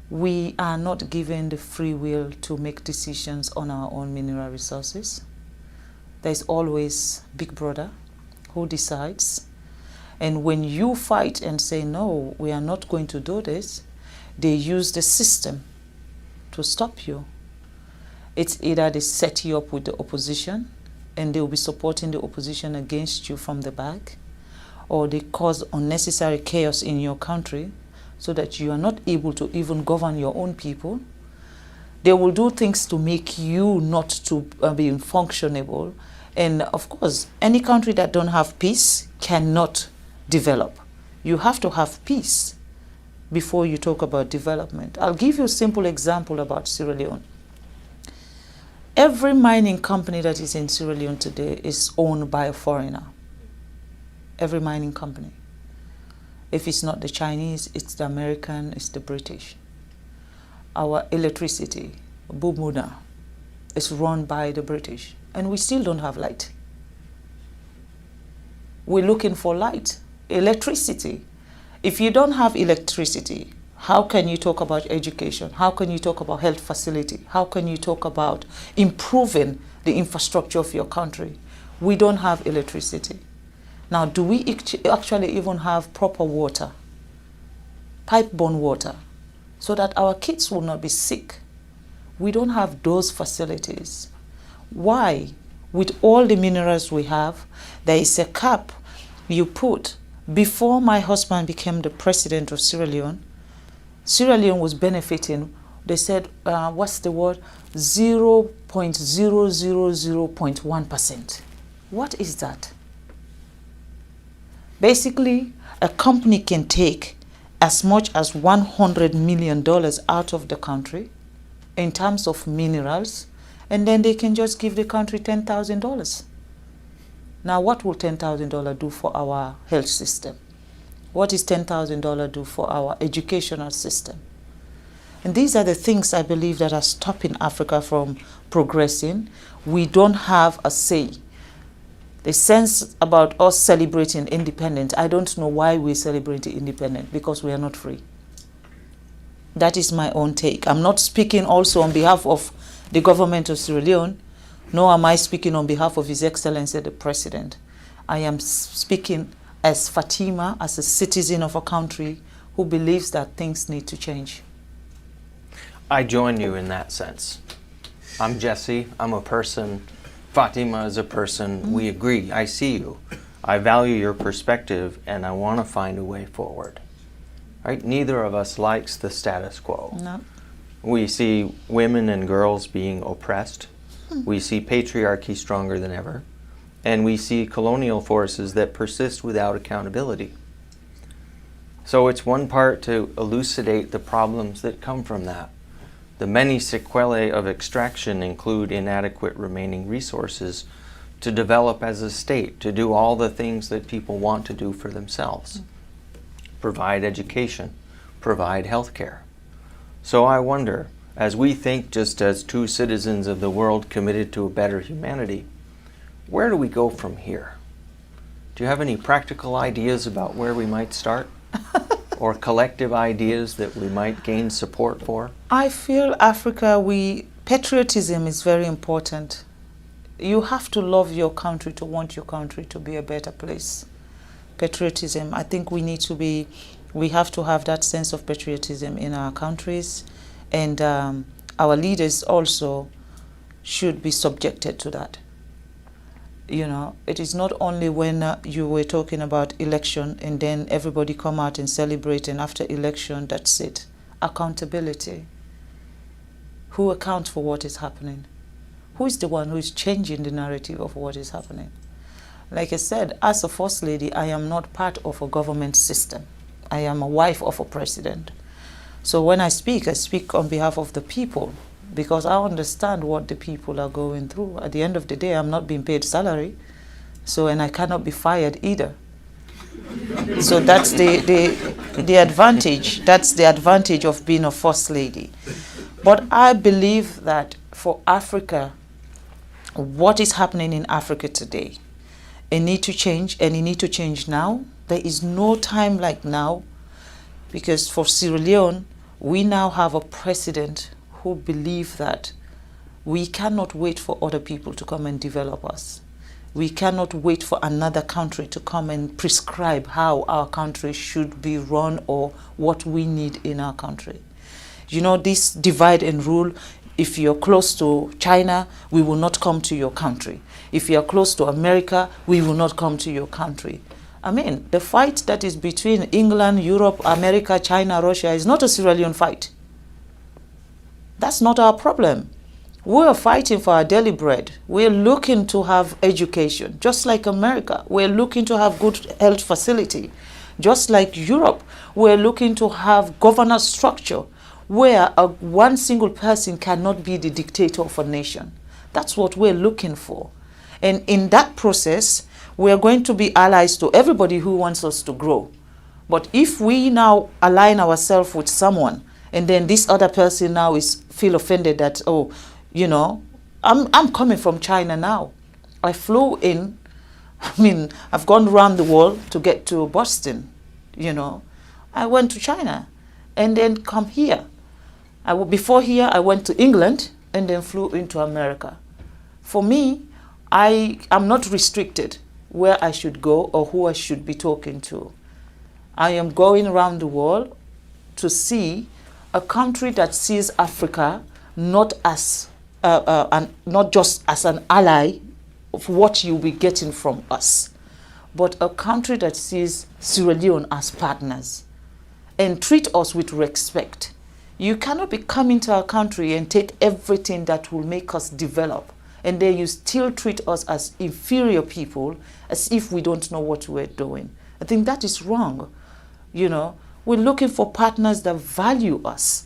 We are not given the free will to make decisions on our own mineral resources. There's always Big Brother who decides. And when you fight and say, no, we are not going to do this, they use the system to stop you. It's either they set you up with the opposition and they will be supporting the opposition against you from the back, or they cause unnecessary chaos in your country so that you are not able to even govern your own people. They will do things to make you not to be functionable. And of course, any country that don't have peace cannot develop. You have to have peace before you talk about development. I'll give you a simple example about Sierra Leone. Every mining company that is in Sierra Leone today is owned by a foreigner. Every mining company. If it's not the Chinese, it's the American, it's the British. Our electricity, Bumuna, is run by the British, and we still don't have light. We're looking for light, electricity. If you don't have electricity, how can you talk about education? How can you talk about health facility? How can you talk about improving the infrastructure of your country? We don't have electricity. Now, do we actually even have proper water, pipe-borne water, so that our kids will not be sick? We don't have those facilities. Why? With all the minerals we have, there is a cap you put. Before my husband became the president of Sierra Leone was benefiting, they said, what's the word? 0.000.1%. What is that? Basically, a company can take as much as $100 million out of the country in terms of minerals, and then they can just give the country $10,000. Now, what will $10,000 do for our health system? What is $10,000 do for our educational system? And these are the things I believe that are stopping Africa from progressing. We don't have a say. The sense about us celebrating independence, I don't know why we celebrate independence, because we are not free. That is my own take. I'm not speaking also on behalf of the government of Sierra Leone, nor am I speaking on behalf of His Excellency the President. I am speaking as Fatima, as a citizen of a country who believes that things need to change. I join you in that sense. I'm Jesse, I'm a person. Fatima is a person. We agree. I see you. I value your perspective, and I want to find a way forward. Right? Neither of us likes the status quo. No. We see women and girls being oppressed. We see patriarchy stronger than ever. And we see colonial forces that persist without accountability. So it's one part to elucidate the problems that come from that. The many sequelae of extraction include inadequate remaining resources to develop as a state, to do all the things that people want to do for themselves. Provide education, provide health care. So I wonder, as we think just as two citizens of the world committed to a better humanity, where do we go from here? Do you have any practical ideas about where we might start? Or collective ideas that we might gain support for? I feel Africa, patriotism is very important. You have to love your country to want your country to be a better place. Patriotism, I think we have to have that sense of patriotism in our countries, and our leaders also should be subjected to that. You know, it is not only when you were talking about election and then everybody come out and celebrate, and after election, that's it. Accountability. Who accounts for what is happening? Who is the one who is changing the narrative of what is happening? Like I said, as a First Lady, I am not part of a government system. I am a wife of a president. So when I speak on behalf of the people, because I understand what the people are going through. At the end of the day, I'm not being paid salary, and I cannot be fired either. So that's the advantage. That's the advantage of being a First Lady. But I believe that for Africa, what is happening in Africa today, it needs to change, and it needs to change now. There is no time like now, because for Sierra Leone, We now have a president who believes that we cannot wait for other people to come and develop us. We cannot wait for another country to come and prescribe how our country should be run or what we need in our country. You know, this divide and rule, if you're close to China, we will not come to your country. If you're close to America, we will not come to your country. I mean, the fight that is between England, Europe, America, China, Russia is not a Sierra Leone fight. That's not our problem. We're fighting for our daily bread. We're looking to have education, just like America. We're looking to have good health facility. Just like Europe, we're looking to have governance structure where one single person cannot be the dictator of a nation. That's what we're looking for. And in that process, we're going to be allies to everybody who wants us to grow. But if we now align ourselves with someone, and then this other person now feel offended that, oh, you know, I'm coming from China now. I flew in, I mean, I've gone around the world to get to Boston, you know. I went to China and then come here. Before here, I went to England and then flew into America. For me, I'm not restricted where I should go or who I should be talking to. I am going around the world to see a country that sees Africa not as not just as an ally of what you'll be getting from us, but a country that sees Sierra Leone as partners and treat us with respect. You cannot be coming to our country and take everything that will make us develop, and then you still treat us as inferior people, as if we don't know what we're doing. I think that is wrong. You know, we're looking for partners that value us.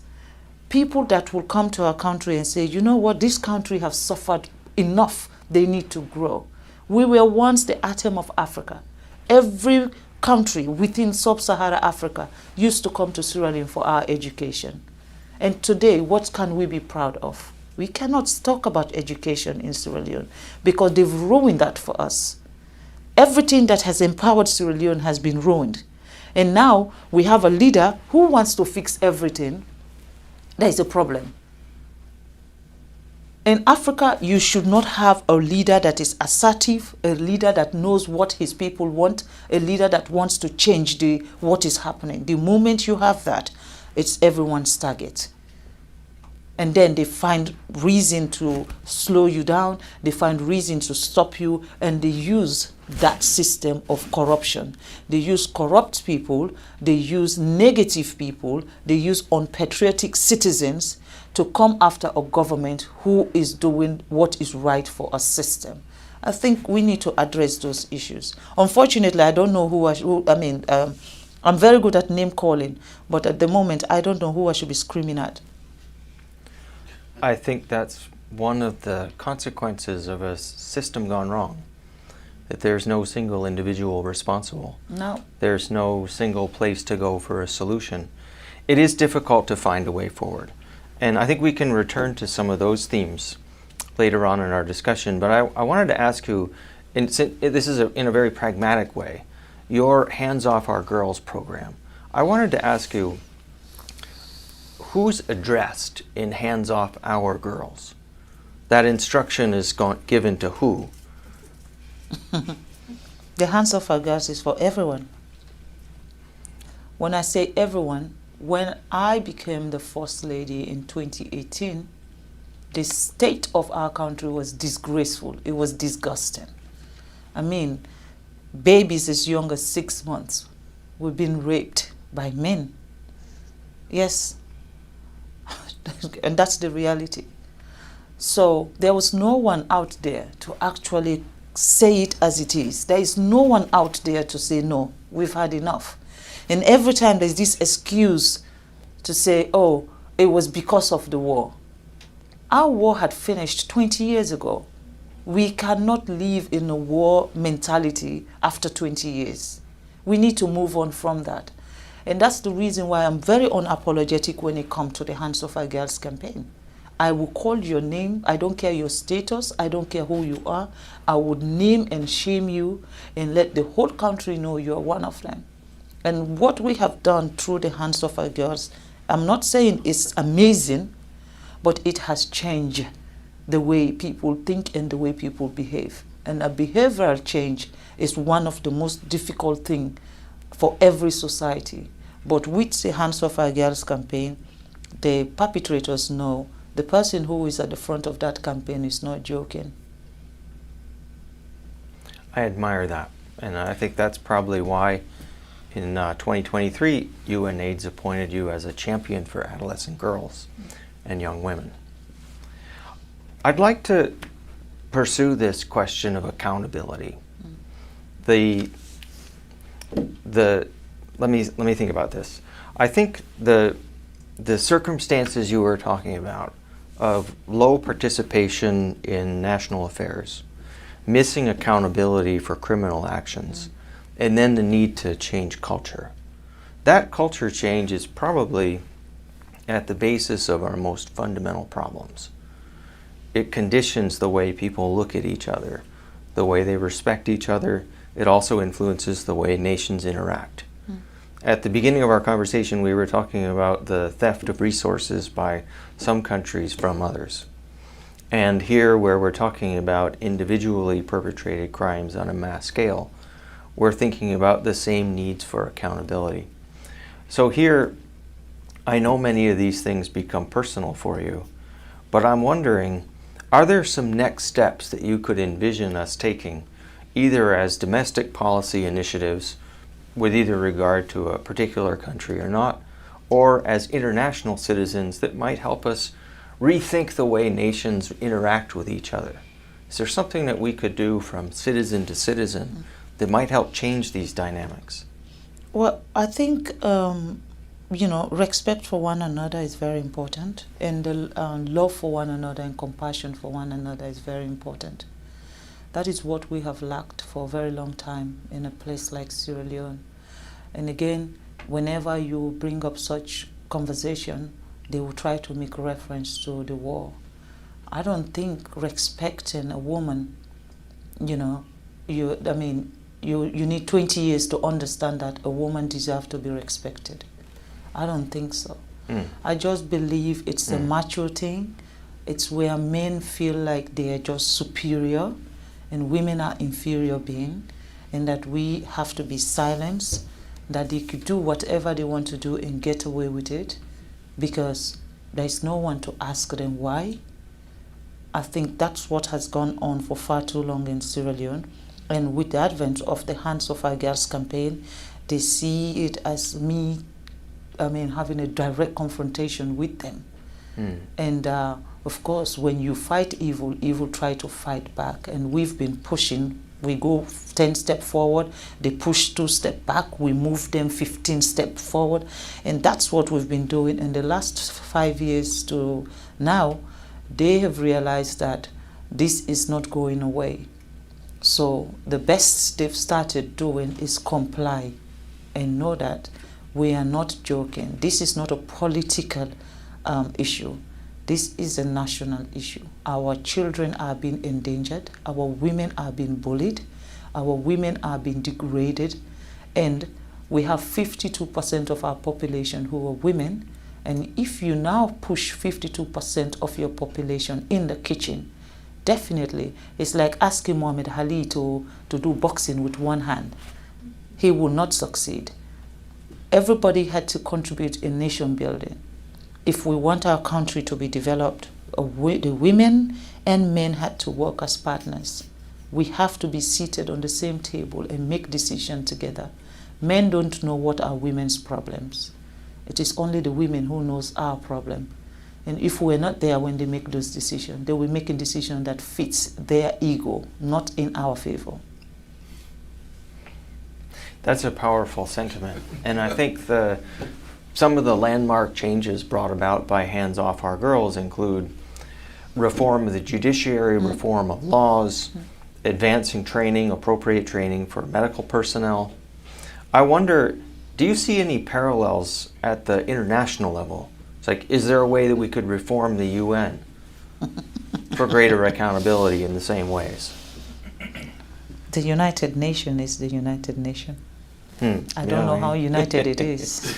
People that will come to our country and say, you know what, this country has suffered enough, they need to grow. We were once the atom of Africa. Every country within sub-Saharan Africa used to come to Sierra Leone for our education. And today, what can we be proud of? We cannot talk about education in Sierra Leone because they've ruined that for us. Everything that has empowered Sierra Leone has been ruined. And now we have a leader who wants to fix everything. There is a problem. In Africa, you should not have a leader that is assertive, a leader that knows what his people want, a leader that wants to change what is happening. The moment you have that, it's everyone's target. And then they find reason to slow you down, they find reason to stop you, and they use that system of corruption. They use corrupt people, they use negative people, they use unpatriotic citizens to come after a government who is doing what is right for a system. I think we need to address those issues. Unfortunately, I don't know I'm very good at name calling, but at the moment, I don't know who I should be screaming at. I think that's one of the consequences of a system gone wrong, that there's no single individual responsible. No. There's no single place to go for a solution. It is difficult to find a way forward. And I think we can return to some of those themes later on in our discussion. But I wanted to ask you, this is in a very pragmatic way, your Hands Off Our Girls program. I wanted to ask you, who's addressed in Hands Off Our Girls? That instruction is given to who? The Hands Off Our Girls is for everyone. When I say everyone, when I became the First Lady in 2018, the state of our country was disgraceful. It was disgusting. I mean, babies as young as 6 months were being raped by men. Yes. And that's the reality. So there was no one out there to actually say it as it is. There is no one out there to say, no, we've had enough. And every time there's this excuse to say, oh, it was because of the war. Our war had finished 20 years ago. We cannot live in a war mentality after 20 years. We need to move on from that. And that's the reason why I'm very unapologetic when it comes to the Hands Off Our Girls campaign. I will call your name. I don't care your status. I don't care who you are. I would name and shame you and let the whole country know you're one of them. And what we have done through the Hands Off Our Girls, I'm not saying it's amazing, but it has changed the way people think and the way people behave. And a behavioral change is one of the most difficult things for every society. But with the Hands Off Our Girls campaign, the perpetrators know the person who is at the front of that campaign is not joking. I admire that, and I think that's probably why in 2023 UNAIDS appointed you as a champion for adolescent girls and young women. I'd like to pursue this question of accountability. Let me think about this. I think the circumstances you were talking about of low participation in national affairs, missing accountability for criminal actions, and then the need to change culture. That culture change is probably at the basis of our most fundamental problems. It conditions the way people look at each other, the way they respect each other. It also influences the way nations interact. At the beginning of our conversation, we were talking about the theft of resources by some countries from others. And here, where we're talking about individually perpetrated crimes on a mass scale, we're thinking about the same needs for accountability. So here, I know many of these things become personal for you, but I'm wondering, are there some next steps that you could envision us taking, either as domestic policy initiatives, with either regard to a particular country or not, or as international citizens that might help us rethink the way nations interact with each other? Is there something that we could do from citizen to citizen that might help change these dynamics? Well, I think, respect for one another is very important, and the love for one another and compassion for one another is very important. That is what we have lacked for a very long time in a place like Sierra Leone. And again, whenever you bring up such conversation, they will try to make reference to the war. I don't think respecting a woman, you need 20 years to understand that a woman deserves to be respected. I don't think so. I just believe it's a macho thing. It's where men feel like they are just superior and women are inferior beings, and that we have to be silenced, that they could do whatever they want to do and get away with it because there's no one to ask them why. I think that's what has gone on for far too long in Sierra Leone. And with the advent of the Hands Off Our Girls campaign, they see it as having a direct confrontation with them. And of course, when you fight evil, evil try to fight back. And we've been pushing. We go 10 steps forward, they push 2 steps back, we move them 15 steps forward. And that's what we've been doing. In the last 5 years to now, they have realized that this is not going away. So the best they've started doing is comply and know that we are not joking. This is not a political issue. This is a national issue. Our children are being endangered. Our women are being bullied. Our women are being degraded. And we have 52% of our population who are women. And if you now push 52% of your population in the kitchen, definitely it's like asking Muhammad Ali to do boxing with one hand. He will not succeed. Everybody had to contribute in nation building. If we want our country to be developed, the women and men had to work as partners. We have to be seated on the same table and make decisions together. Men don't know what are women's problems. It is only the women who knows our problem. And if we're not there when they make those decisions, they will make a decision that fits their ego, not in our favor. That's a powerful sentiment. And I think some of the landmark changes brought about by Hands Off Our Girls include reform of the judiciary, reform of laws, advancing training, appropriate training for medical personnel. I wonder, do you see any parallels at the international level? It's like, is there a way that we could reform the UN for greater accountability in the same ways? The United Nations is the United Nations. I don't know how united it is.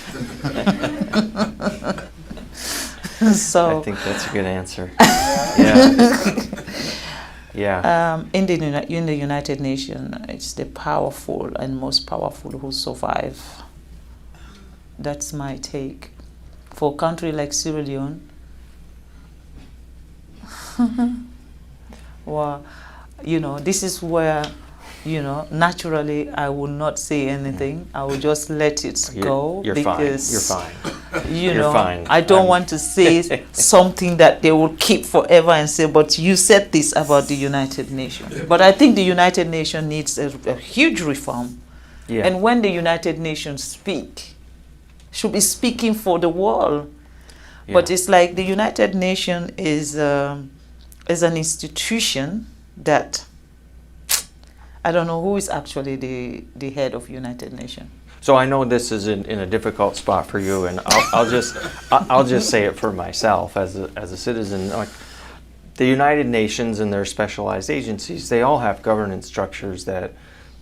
So I think that's a good answer. Yeah. Yeah. in the United Nations, it's the powerful and most powerful who survive. That's my take. For a country like Sierra Leone, well, this is where, naturally I will not say anything. I will just let it go. You're because, fine. You're fine. You're fine. I don't want to say something that they will keep forever and say, but you said this about the United Nations. But I think the United Nations needs a huge reform. Yeah. And when the United Nations should be speaking for the world. Yeah. But it's like the United Nations is an institution that I don't know who is actually the head of United Nations. So I know this is in a difficult spot for you, and I'll just say it for myself as a citizen. Like, the United Nations and their specialized agencies, they all have governance structures that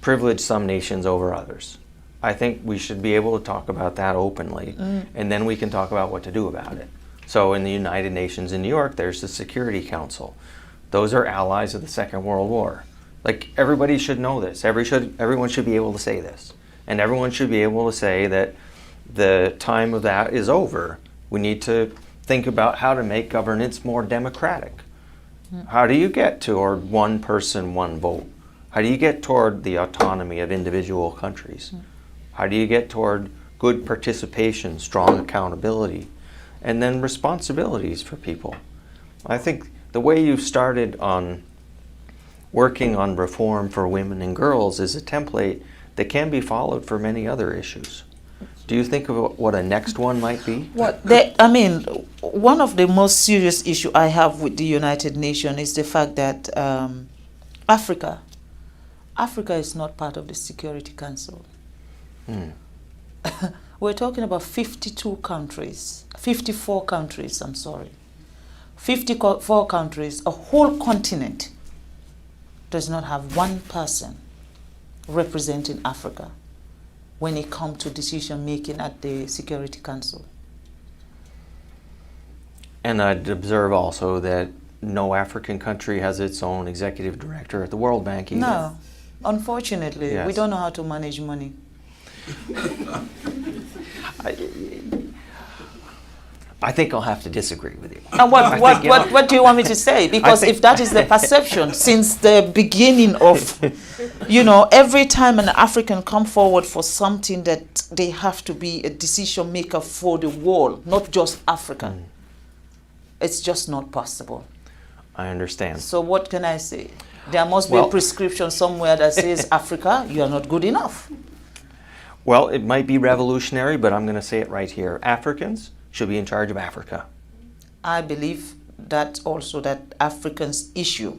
privilege some nations over others. I think we should be able to talk about that openly, and then we can talk about what to do about it. So in the United Nations in New York, there's the Security Council. Those are allies of the Second World War. Like, everybody should know this. Everyone should be able to say this. And everyone should be able to say that the time of that is over. We need to think about how to make governance more democratic. How do you get toward one person, one vote? How do you get toward the autonomy of individual countries? How do you get toward good participation, strong accountability, and then responsibilities for people? I think the way you've started on working on reform for women and girls is a template that can be followed for many other issues. Do you think of what a next one might be? One of the most serious issues I have with the United Nations is the fact that Africa is not part of the Security Council. We're talking about 54 countries, I'm sorry. 54 countries, a whole continent does not have one person representing Africa when it comes to decision making at the Security Council. And I'd observe also that no African country has its own executive director at the World Bank either. No, unfortunately, Yes. we don't know how to manage money. I think I'll have to disagree with you. And what do you want me to say? Because if that is the perception since the beginning of, every time an African come forward for something, that they have to be a decision maker for the world, not just Africa. It's just not possible. I understand. So what can I say? There must be a prescription somewhere that says, Africa, you are not good enough. Well, it might be revolutionary, but I'm going to say it right here. Africans should be in charge of Africa. I believe that also that Africans' issue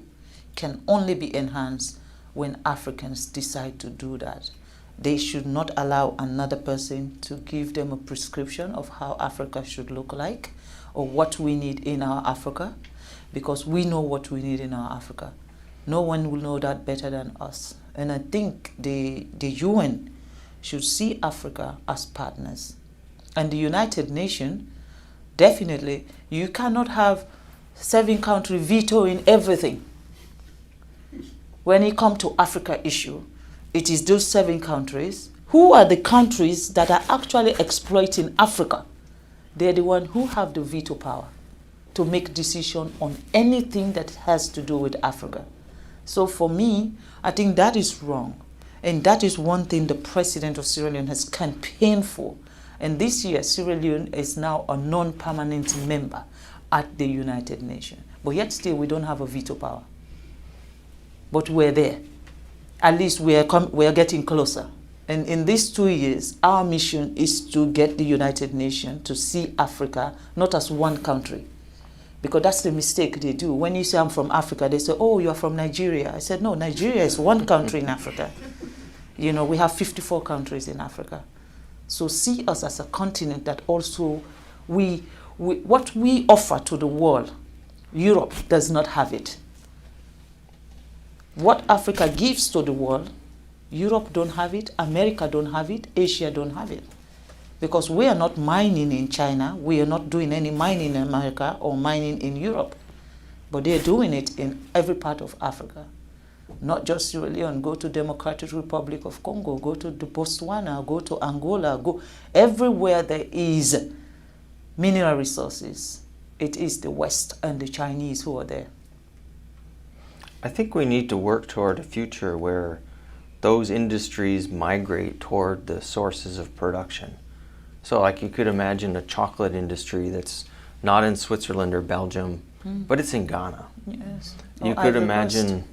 can only be enhanced when Africans decide to do that. They should not allow another person to give them a prescription of how Africa should look like or what we need in our Africa, because we know what we need in our Africa. No one will know that better than us. And I think the UN should see Africa as partners. And the United Nations, definitely, you cannot have 7 countries vetoing everything. When it comes to Africa issue, it is those 7 countries. Who are the countries that are actually exploiting Africa? They're the ones who have the veto power to make decision on anything that has to do with Africa. So for me, I think that is wrong. And that is one thing the president of Sierra Leone has campaigned for. And this year, Sierra Leone is now a non-permanent member at the United Nations. But yet still, we don't have a veto power. But we're there. At least we are getting closer. And in these 2 years, our mission is to get the United Nations to see Africa not as one country. Because that's the mistake they do. When you say I'm from Africa, they say, oh, you're from Nigeria. I said, no, Nigeria is one country in Africa. We have 54 countries in Africa. So see us as a continent that also, what we offer to the world, Europe does not have it. What Africa gives to the world, Europe don't have it, America don't have it, Asia don't have it. Because we are not mining in China, we are not doing any mining in America or mining in Europe. But they're doing it in every part of Africa. Not just Sierra Leone, go to Democratic Republic of Congo, go to Botswana, go to Angola, go everywhere there is mineral resources. It is the West and the Chinese who are there. I think we need to work toward a future where those industries migrate toward the sources of production. So like you could imagine a chocolate industry that's not in Switzerland or Belgium, but it's in Ghana. Yes. You could imagine,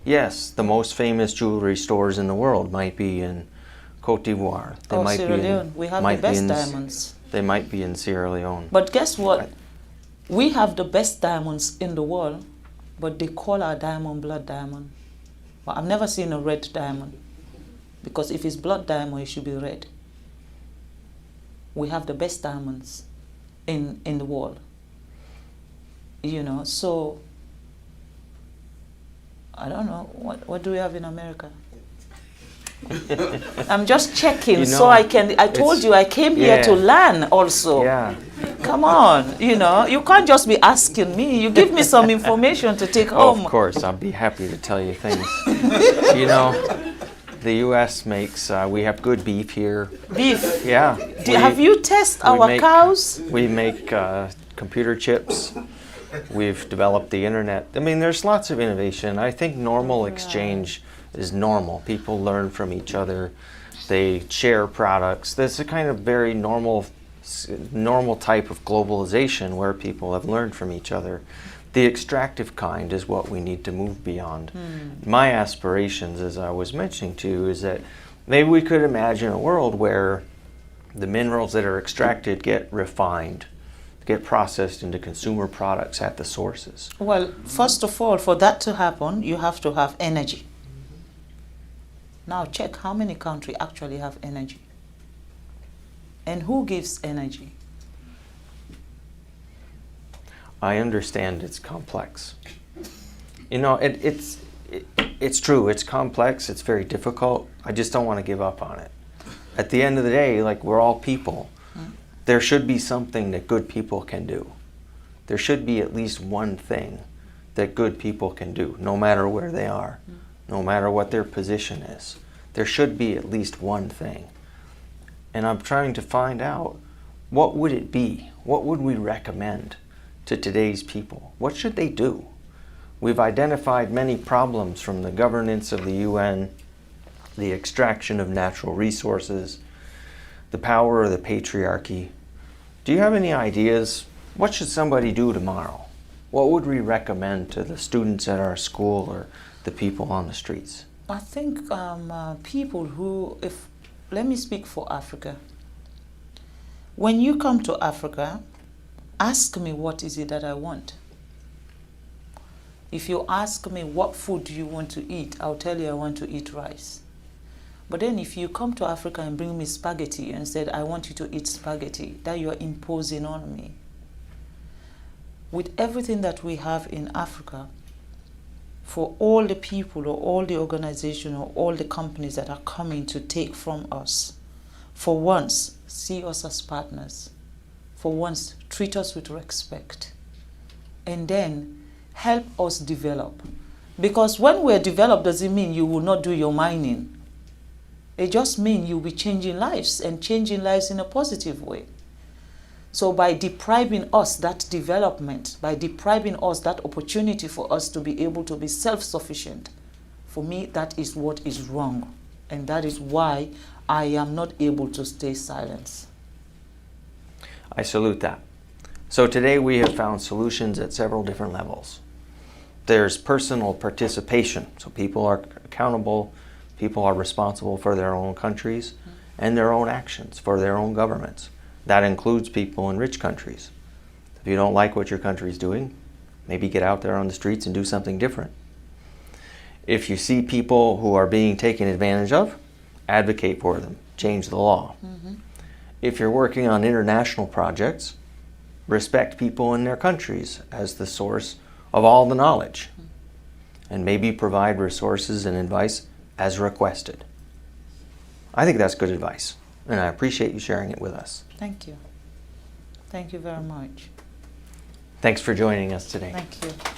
yes, the most famous jewelry stores in the world might be in Cote d'Ivoire. They might Sierra be Leone. We have the best diamonds. They might be in Sierra Leone. But guess what? We have the best diamonds in the world, but they call our diamond blood diamond. But I've never seen a red diamond, because if it's blood diamond, it should be red. We have the best diamonds in the world. You know, so I don't know, what do we have in America? I'm just checking, You know, so I told you I came here to learn also. Yeah. Come on, you know, you can't just be asking me. You give me some information to take home. Of course, I'll be happy to tell you things. You know, the U.S. makes, we have good beef here. Beef? Yeah. Have you tested our cows? We make computer chips. We've developed the internet. I mean, there's lots of innovation. I think normal exchange is normal. People learn from each other. They share products. That's a kind of very normal type of globalization where people have learned from each other. The extractive kind is what we need to move beyond. My aspirations, as I was mentioning to you, is that maybe we could imagine a world where the minerals that are extracted get refined, get processed into consumer products at the sources. Well, first of all, for that to happen, you have to have energy. Now check how many countries actually have energy. And who gives energy? I understand it's complex. You know, it's true, it's complex, it's very difficult. I just don't want to give up on it. At the end of the day, like, we're all people. There should be something that good people can do. There should be at least one thing that good people can do, no matter where they are, no matter what their position is. There should be at least one thing. And I'm trying to find out, what would it be? What would we recommend to today's people? What should they do? We've identified many problems, from the governance of the UN, the extraction of natural resources, the power of the patriarchy. Do you have any ideas? What should somebody do tomorrow? What would we recommend to the students at our school or the people on the streets? I think people who, let me speak for Africa. When you come to Africa, ask me what is it that I want. If you ask me what food do you want to eat, I'll tell you I want to eat rice. But then if you come to Africa and bring me spaghetti and said, I want you to eat spaghetti, that you are imposing on me. With everything that we have in Africa, for all the people or all the organizations or all the companies that are coming to take from us, for once, see us as partners. For once, treat us with respect. And then help us develop. Because when we're developed, doesn't mean you will not do your mining. It just means you'll be changing lives, and changing lives in a positive way. So by depriving us that development, by depriving us that opportunity for us to be able to be self-sufficient, for me, that is what is wrong. And that is why I am not able to stay silent. I salute that. So today we have found solutions at several different levels. There's personal participation, so people are accountable, people are responsible for their own countries and their own actions, for their own governments. That includes people in rich countries. If you don't like what your country's doing, maybe get out there on the streets and do something different. If you see people who are being taken advantage of, advocate for them, change the law. If you're working on international projects, respect people in their countries as the source of all the knowledge, and maybe provide resources and advice as requested. I think that's good advice, and I appreciate you sharing it with us. Thank you. Thank you very much. Thanks for joining us today. Thank you.